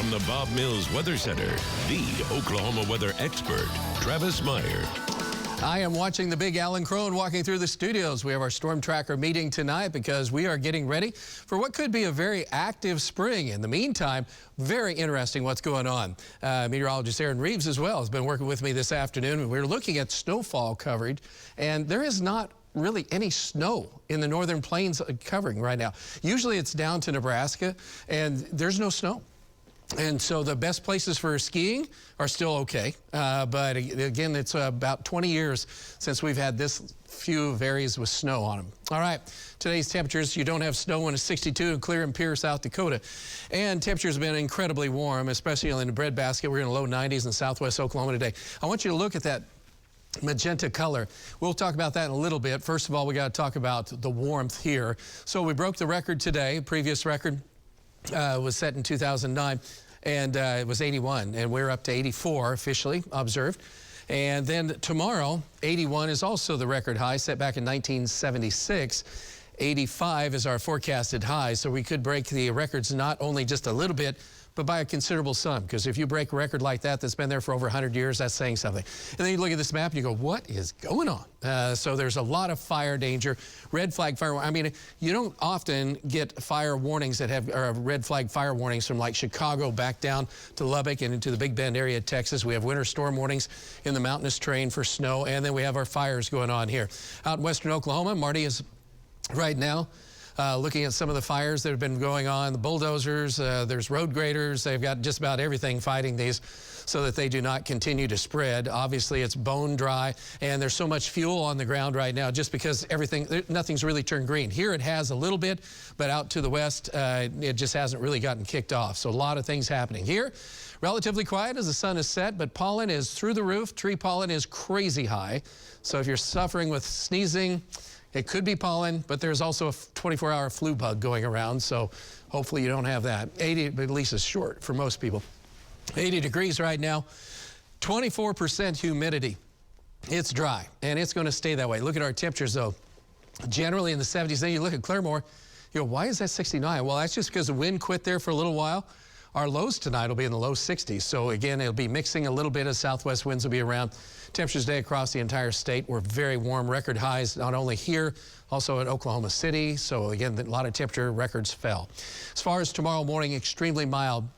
From the Bob Mills Weather Center, the Oklahoma weather expert, Travis Meyer. I am watching the big Alan Crone walking through the studios. We have our storm tracker meeting tonight because we are getting ready for what could be a very active spring. In the meantime, very interesting what's going on. Meteorologist Aaron Reeves as well has been working with me this afternoon. We're looking at snowfall coverage, and there is not really any snow in the northern plains covering right now. Usually it's down to Nebraska, and there's no snow. And so the best places for skiing are still okay. But again, it's about 20 years since we've had this few areas with snow on them. All right, today's temperatures, you don't have snow when it's 62 and clear in Pierre, South Dakota. And temperatures have been incredibly warm, especially in the breadbasket. We're in the low 90s in southwest Oklahoma today. I want you to look at that magenta color. We'll talk about that in a little bit. First of all, we got to talk about the warmth here. So we broke the record today. Previous record was set in 2009, and it was 81, and we're up to 84 officially observed. And then tomorrow, 81 is also the record high set back in 1976. 85 is our forecasted high, so we could break the records not only just a little bit, but by a considerable sum, because if you break a record like that that's been there for over 100 years, that's saying something. And then you look at this map and you go, what is going on? So there's a lot of fire danger, red flag fire. I mean, you don't often get fire warnings that have red flag fire warnings from like Chicago back down to Lubbock and into the Big Bend area of Texas. We have winter storm warnings in the mountainous terrain for snow, and then we have our fires going on here. Out in western Oklahoma, Marty is right now looking at some of the fires that have been going on, the bulldozers, there's road graders. They've got just about everything fighting these so that they do not continue to spread. Obviously, it's bone dry, and there's so much fuel on the ground right now just because nothing's really turned green. Here it has a little bit, but out to the west, it just hasn't really gotten kicked off. So a lot of things happening here. Relatively quiet as the sun is set, but pollen is through the roof. Tree pollen is crazy high. So if you're suffering with sneezing, it could be pollen, but there's also a 24-hour flu bug going around, so hopefully you don't have that. 80, but at least is short for most people. 80 degrees right now, 24% humidity. It's dry, and it's going to stay that way. Look at our temperatures, though. Generally in the 70s. Then you look at Claremore, you go, why is that 69? Well, that's just because the wind quit there for a little while. Our lows tonight will be in the low 60s. So again, it'll be mixing a little bit of southwest winds will be around. Temperatures today across the entire state were very warm. Record highs not only here, also in Oklahoma City. So again, a lot of temperature records fell. As far as tomorrow morning, extremely mild.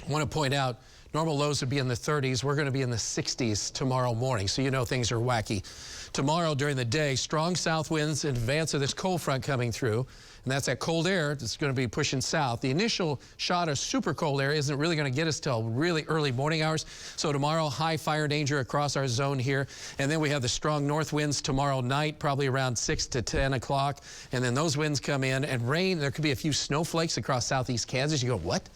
I want to point out, normal lows would be in the 30s. We're going to be in the 60s tomorrow morning, so you know things are wacky. Tomorrow during the day, strong south winds in advance of this cold front coming through, and that's that cold air that's going to be pushing south. The initial shot of super cold air isn't really going to get us till really early morning hours. So tomorrow, high fire danger across our zone here, and then we have the strong north winds tomorrow night, probably around 6 to 10 o'clock, and then those winds come in and rain. There could be a few snowflakes across southeast Kansas. You go, what?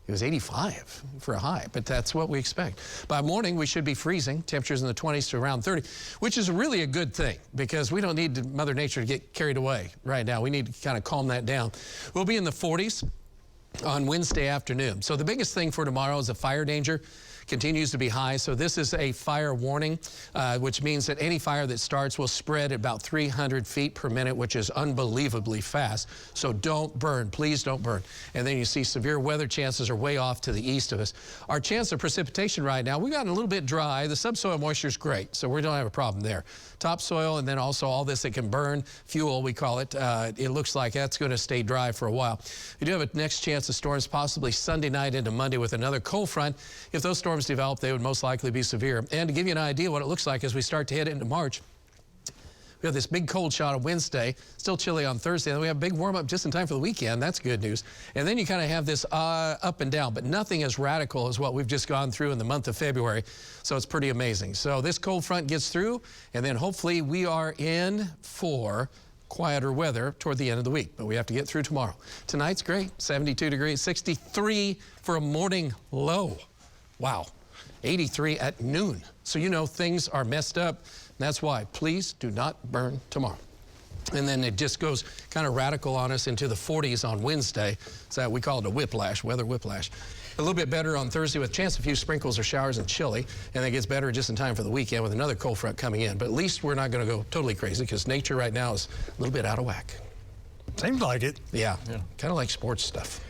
It was 85 for a high, but that's what we expect. By morning, we should be freezing, temperatures in the 20s to around 30, which is really a good thing because we don't need Mother Nature to get carried away right now. We need to kind of calm that down. We'll be in the 40s on Wednesday afternoon. So the biggest thing for tomorrow is the fire danger continues to be high. So this is a fire warning, which means that any fire that starts will spread at about 300 feet per minute, which is unbelievably fast. So don't burn. Please don't burn. And then you see severe weather chances are way off to the east of us. Our chance of precipitation right now, we've gotten a little bit dry. The subsoil moisture is great, so we don't have a problem there. Topsoil and then also all this that can burn, fuel we call it, it looks like that's going to stay dry for a while. We do have a next chance of storms possibly Sunday night into Monday with another cold front. If those storms develop, they would most likely be severe. And to give you an idea what it looks like as we start to head into March, we have this big cold shot on Wednesday, still chilly on Thursday, and then we have a big warm-up just in time for the weekend. That's good news. And then you kind of have this up and down, but nothing as radical as what we've just gone through in the month of February. So it's pretty amazing. So this cold front gets through, and then hopefully we are in for quieter weather toward the end of the week, but we have to get through tomorrow. Tonight's great, 72 degrees, 63 for a morning low. Wow, 83 at noon. So you know things are messed up. That's why, please do not burn tomorrow. And then it just goes kind of radical on us into the 40s on Wednesday. So we call it a whiplash, weather whiplash. A little bit better on Thursday with a chance of a few sprinkles or showers and chilly. And it gets better just in time for the weekend with another cold front coming in. But at least we're not going to go totally crazy because nature right now is a little bit out of whack. Seems like it. Yeah. Kind of like sports stuff.